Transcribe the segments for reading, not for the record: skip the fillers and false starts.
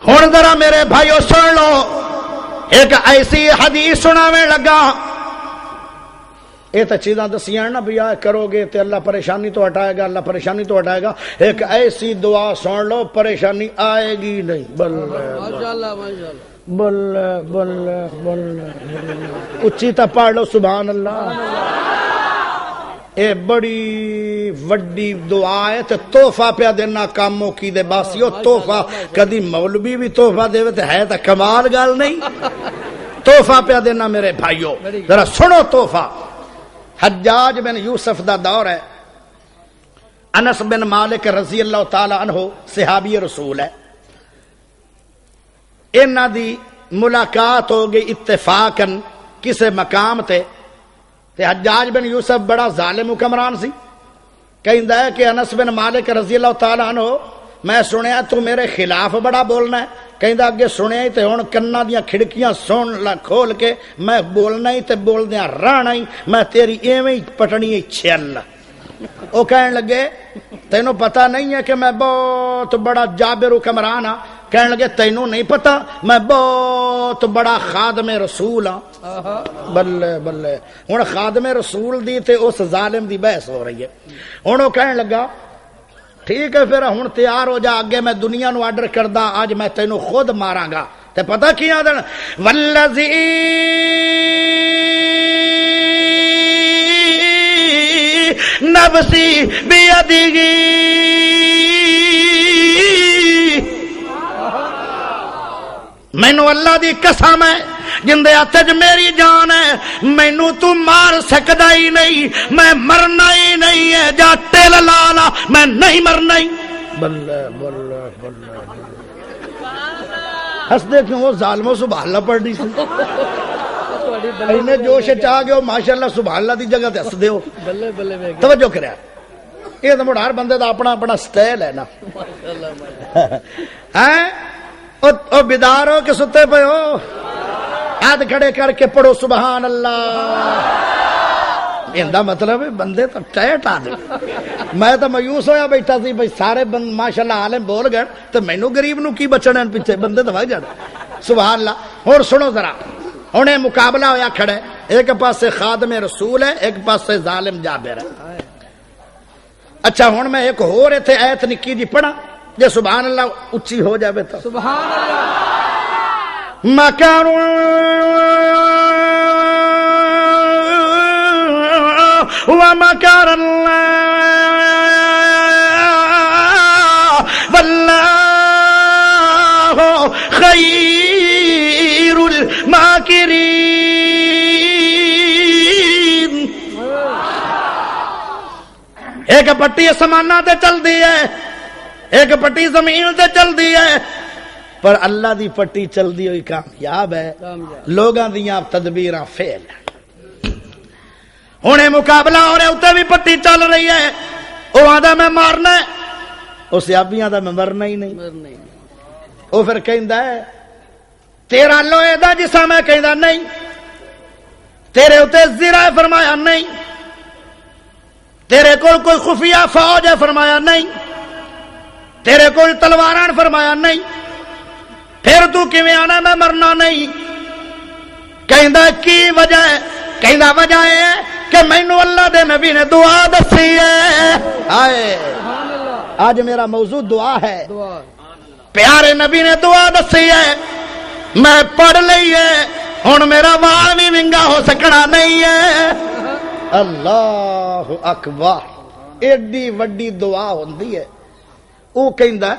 ہن ذرا میرے بھائیو سن لو، ایک ایسی حدیث سناویں لگا، یہ تو چیزاں دسیاں نا بھی کرو گے تو اللہ پریشانی تو ہٹائے گا، اللہ پریشانی تو ہٹائے گا، ایک ایسی دعا سن لو پریشانی آئے گی نہیں۔ ماشاءاللہ بلے بلے بلے اچھی تا پڑھ لو سبحان اللہ۔ اے بڑی وڈی دعا ہے تے تحفہ پیا دینا کاموں کی دے باسیو، تحفہ کدی مولوی بھی تحفہ دے تے ہے تا کمال گل نہیں، تحفہ پیا دینا میرے بھائیو، ذرا سنو تحفہ۔ حجاج بن یوسف دا دور ہے، انس بن مالک رضی اللہ تعالی عنہ صحابی رسول ہے، انہاں دی ملاقات ہو گئی اتفاقاً کسے مقام تے حجاج بن یوسف بڑا ظالم حکمران سی، کہندا ہے کہ انس بن مالک رضی اللہ تعالی عنہ میں سنیا تو میرے خلاف بڑا بولنا ہے، کہندا اگے سنیا ہی تے ہن کناں دیاں کھڑکیاں سن لا کھول کے میں بولنا ہی تے بولدیاں رہنا ہی، میں تیری ایویں پٹنی چھل۔ او کہن لگے تینوں پتہ نہیں ہے کہ میں بہت بڑا جابر حکمران ہاں؟ کہنے لگے تینوں نہیں پتا میں بہت بڑا خادم رسول ہاں۔ بلے بلے، ہن خادم رسول دی تے اس ظالم دی بحث ہو رہی ہے۔ ہن وہ کہنے لگا ٹھیک ہے پھر ہن تیار ہو جا، اگے میں دنیا نو آرڈر کردا، اج میں تینوں خود ماراں گا۔ تے پتہ کی آدن والذی نفسی بیدہ، مینوں اللہ دی قسم ہے جن دے ہاتھ وچ میری جان ہے، مینوں تو مار سکدا ہی نہیں، میں مرنا ہی نہیں ہے، جا ٹل لالا میں نہیں مرنا ہی۔ بلے بلے بلے ہس دے کیوں وہ ظالمو سبحان اللہ پڑھ دی سی، انہیں جوش چاہ گئے ماشاءاللہ سبحان اللہ دی جگہ تے ہس دے ہو۔ توجہ کریا، یہ تو مڑ ہر بندے دا اپنا اپنا سٹائل ہے نا۔ ہیں او بیدار ہو کہ ستے پے ہو؟ ہاتھ کھڑے کر کے پڑھو سبحان اللہ۔ اندا مطلب ہے بندے تو ٹائٹ آ دے، میں تو مایوس ہویا بیٹھا سی بھائی سارے بند ماشاءاللہ عالم بول گئے تو مینوں غریب نو کی بچنا پیچھے، بندے تو بھاگ جانے سبحان اللہ۔ اور سنو ذرا، ہن مقابلہ ہویا کھڑے، ایک پاسے خادم رسول ہے، ایک پاسے ظالم جابر ہے۔ اچھا ہن میں ایک ہور ایتھے ایت نکی جی پڑھا جے سبحان اللہ اچھی ہو جاوے تو سبحان اللہ۔ مکر ومکر اللہ واللہ خیر الماکرین۔ ایک پٹی اسمانہ تے چل دی ہے، ایک پٹی زمین تے چل دی ہے، پر اللہ دی پٹی چل دی ہوئی کامیاب ہے، لوگاں دیاں تدبیراں فیل ہیں۔ ہونے مقابلہ ہو رہا اتنے بھی پٹی چل رہی ہے، وہ آدھا میں مارنا ہے، اس آبیاں دا میں مرنا ہی نہیں۔ وہ پھر کہندا ہے تیرا لوہے دا جسم ہے، کہندا نہیں، تیرے اتنے زرہ ہے، فرمایا نہیں، تیرے کول کوئی خفیہ فوج ہے، فرمایا نہیں، تیرے کول تلواراں، فرمایا نہیں، پھر تو کیویں آنا میں مرنا نہیں؟ کہندا کی وجہ ہے؟ کہندا وجہ ہے کہ مینوں اللہ دے نبی نے دعا دسی ہے۔ آئے آج میرا موضوع دعا ہے، پیارے نبی نے دعا دسی ہے، میں پڑھ لئی ہے، ہن میرا وال بھی ونگا ہو سکنا نہیں ہے۔ اللہ اکبر، ایڈی وڈی دعا ہوندی ہے۔ وہ کہندا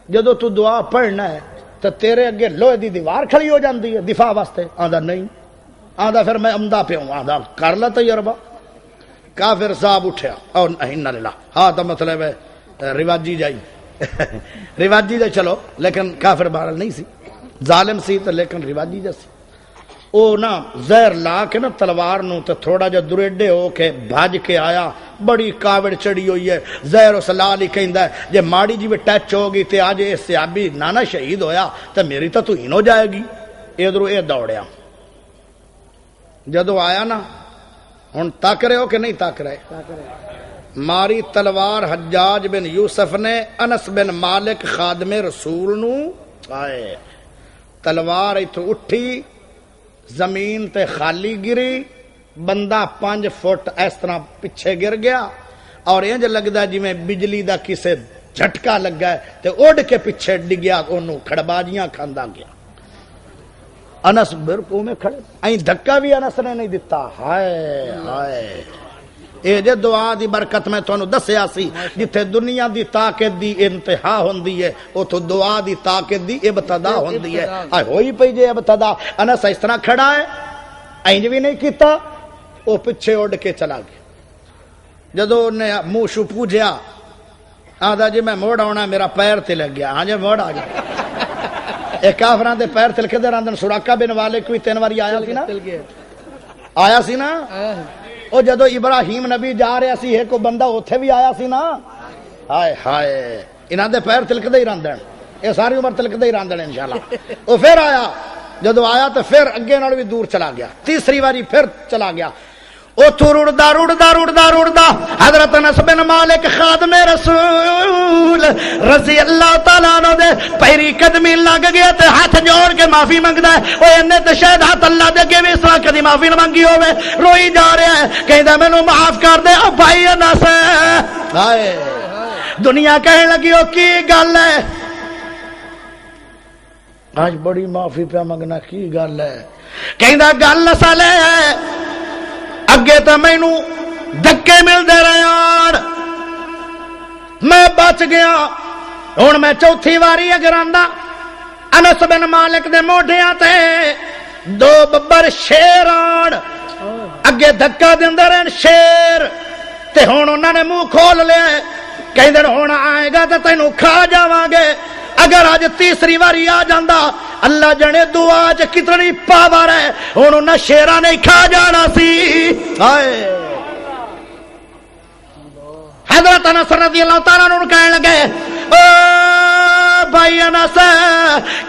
جدو تو دعا پڑھنا ہے تو تیرے اگے لوہے دی دیوار کھڑی ہو جاندی ہے دفاع واسطے؟ آندا نہیں، آندا پھر میں عمدہ پہ ہوں، آندا کر لا تجربہ۔ کافر صاحب اٹھیا اور انا للہ، ہاں تو مطلب ہے رواجی جائی رواجی جائی، چلو لیکن کافر بہرحال نہیں سی، ظالم سی تو لیکن رواجی جا سی۔ او نا زہر لا کے نا تلوار نو تے تھوڑا جا دریڈے ہو کے بھاج کے آیا، بڑی کاوڑ چڑی ہوئی ہے، زہر اس لال ہی کہندا ہے جے ماڑی جی بھی ٹچ ہوگی تے آج اس صحابی نانا شہید ہویا تے میری تو ہین ہو جائے گی۔ ادھروں اے دوڑیا، جدو آیا نا ہن تک رہے ہو کہ نہیں تک رہے؟ ماری تلوار حجاج بن یوسف نے انس بن مالک خادم رسول نو آئے تلوار اتو اٹھی زمین تے خالی گری بندہ 5 فٹ اس طرح پیچھے گر گیا اور انج لگدا جی میں بجلی دا کسے جھٹکا لگا ہے تے اڑ کے پیچھے ڈگیا اونوں کھڑباجیاں کھاندا گیا انس برکو میں کھڑے این دھکا بھی انس نے نہیں دیتا ہائے ہائے اے جے دعا دی برکت میں تانوں دسیا سی جتھے دنیا دی طاقت دی انتہا ہوندی ہے اوتھے دعا دی طاقت دی ابتدا ہوندی ہے اے ہوئی پئی جے ابتدا انس اس طرح کھڑا ہے اینج بھی نہیں کیتا او پیچھے اڑ کے چلا گیا جدوں نے منہ شو پوجیا آندا جی میں موڑ آنا میرا پیر تے لگ گیا ہاں جی موڑ آ گیا اے کافراں دے پیر تلکے دے راندن سراقہ بن والے کوئی 3 واری آیا سی نا آیا سی نا او جدو ابراہیم نبی جا رہا سی ایک بندہ اوتھے بھی آیا سی نا ہائے ہائے انہاں دے پیر تلکدے ہی راندن اے ساری عمر تلکدے ہی راندن انشاءاللہ او پھر آیا جدو آیا تو پھر اگے نال بھی دور چلا گیا تیسری واری پھر چلا گیا اتھو رڑدا حضرت انس بن مالک خادم رسول رضی اللہ تعالیٰ عنہ دے پیری قدمی لگ گیا تے ہاتھ جوڑ کے معافی منگدا ہے او انہیں تے شاید ہاتھ اللہ دے کے بھی اس طرح کدی معافی نہ منگی ہوے روئی جا رہا ہے کہندا مینوں معاف کر دے او بھائی انس ہائے دنیا کہنے لگی او کی گل ہے آج بڑی معافی پہ منگنا کی گل ہے کہندا گل اصل ہے اگے تو مینوں دھکے ملدے رہے میں بچ گیا ہن میں چوتھی واری اگر آندا انس بن مالک دے موڈیاں تے 2 ببر شیر آن اگے دھکا دیندے رہن شیر تے ہن انہاں نے منہ کھول لیا کہندے ہن آئے گا تے تینوں کھا جاواں گے اگر آج تیسری واری آ جاندا اللہ جنے دعا چ کتنی پاور ہے ہن انہاں شیراں نے کھا جانا سی ہائے حضرت انس رضی اللہ تعالیٰ عنہ کہنے لگے او بھائی انس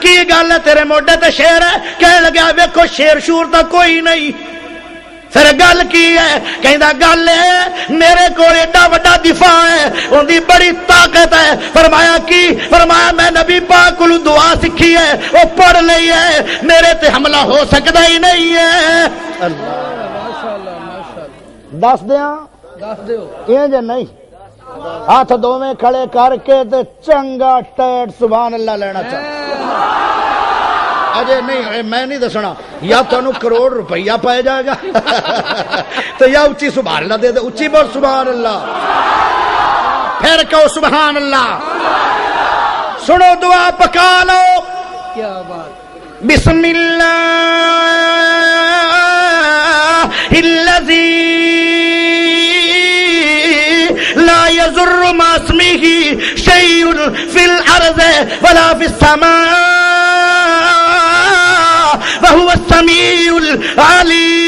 کی گل ہے تیرے موڈے تے شیر ہے کہنے لگا ویکھو شیر شور تا کوئی نہیں پھر گل کی ہے کہندا گل ہے میرے کول ایڈا بڑا دفاع ہے اندی بڑی طاقت ہے فرمایا کی فرمایا میں نبی پاک کولوں دعا سیکھی ہے او پڑھ لئی ہے میرے تے حملہ ہو سکدا ہی نہیں ہے اللہ ماشاءاللہ ماشاءاللہ دس دیو ایں جے نہیں ہاتھ دوویں کھڑے کر کے تے چنگا ٹیٹ سبحان اللہ لینا چاہیے اجے نہیں میں نہیں دسنا یا تانوں کروڑ روپیہ پائے جائے گا تو یا اچھی سبحان اللہ دے دے اچھی بول سبحان اللہ پھر کہو سبحان اللہ سنو دعا پکا لو کیا بات بسم اللہ الذی لا يضر مع اسمه شيء في الارض ولا في السماء وهو السميع العليم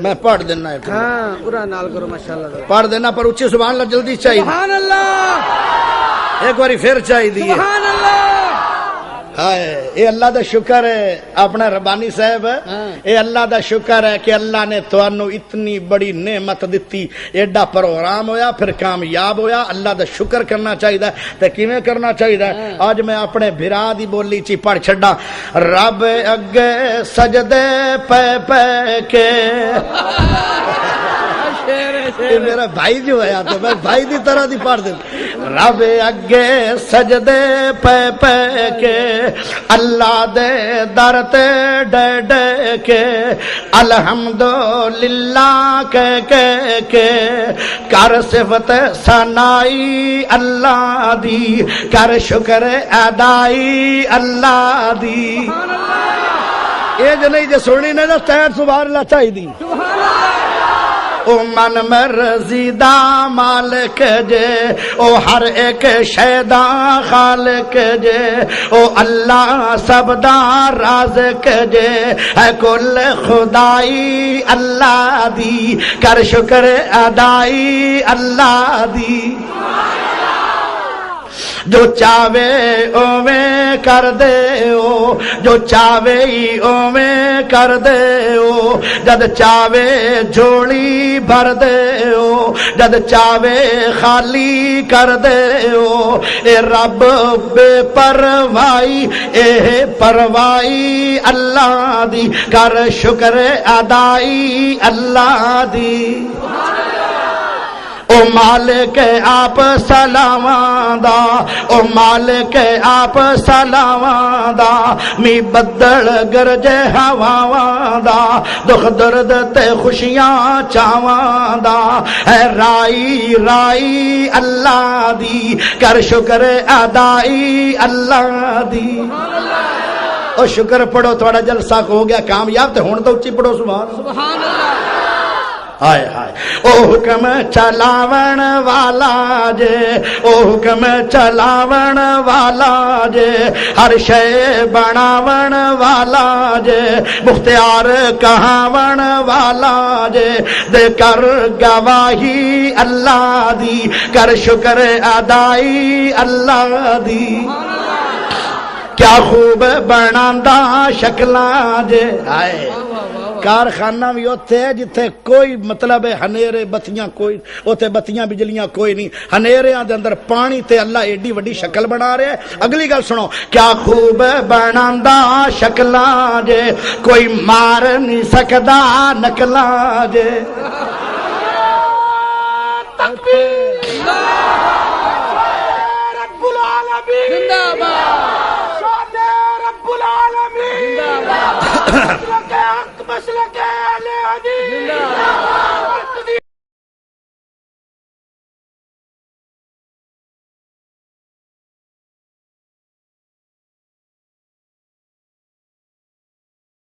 میں پڑھ دینا ہے ہاں پورا نال کرو ماشاءاللہ پڑھ دینا پر اچھی سبحان اللہ جلدی چاہیے سبحان اللہ ایک باری پھر چاہیے سبحان اللہ اے اللہ دا شکر ہے اپنا ربانی صاحب اے اللہ دا شکر ہے کہ اللہ نے تانوں اتنی بڑی نعمت دتی ایڈا پروگرام ہویا پھر کامیاب ہویا اللہ دا شکر کرنا چاہیے تے کیویں کرنا چاہیے آج میں اپنے بھرا دی بولی چی پڑھ چھڈا رب اگے سجدے پے پے کے میرا بھائی جو ہے تو میں بھائی دی طرح دی پڑھ دوں رب اگے سجدے پے پے کے اللہ دے در تے ڈے ڈے کے الحمدللہ کے کر صفت ثنائی اللہ دی کر شکر ادائی اللہ دی یہ جو نہیں جو سننی نہیں تو تیر سبحان اللہ چاہیے دی او من مرضی دا مالک جے او ہر ایک شے دا خالق جے او اللہ سب دا رازق جے ہے کل خدائی اللہ دی کر شکر ادائی اللہ دی جو چاہے اوویں کر دے او، جو چاہے ہی اوویں کر دے او، جد چاہے جھولی بھر دے او، جد چاہے خالی کر دے او، اے رب بے پروائی، اے پروائی اللہ دی، کر شکر ادائی اللہ دی۔ او مالک آپ سلاواں دا، او مالک آپ سلاواں دا، می بدل گرجے ہواواں دا، دکھ درد تے خوشیاں چاواں دا، ہے رائی رائی اللہ دی، کر شکر ادائی اللہ دی۔ او شکر پڑھو تھوڑا جلسہ ہو گیا کامیاب، تے ہن تو اچھی پڑھو سبحان اللہ۔ ہائے ہائے او حکم چلاون والا جے، او حکم چلاون والا جے، ہر شے بناون والا جے، مختار کہاون والا جے، دے کر گواہی اللہ دی، کر شکر ادائی اللہ دی۔ کیا خوب بناندا شکلاں جے، ہائے کارخانہ بھی اوتھے ہے جتھے کوئی مطلب ہے ہنیرے بتیاں کوئی، اوتھے بتیاں بجلیاں کوئی نہیں، ہنیریاں دے اندر پانی تے اللہ ایڈی وڈی شکل بنا رہے ہے۔ اگلی گل سنو، کیا خوب بناندا شکلاں جے، کوئی مار نہیں سکدا نقلاں جے۔ تکبیر، رب العالمین زندہ باد۔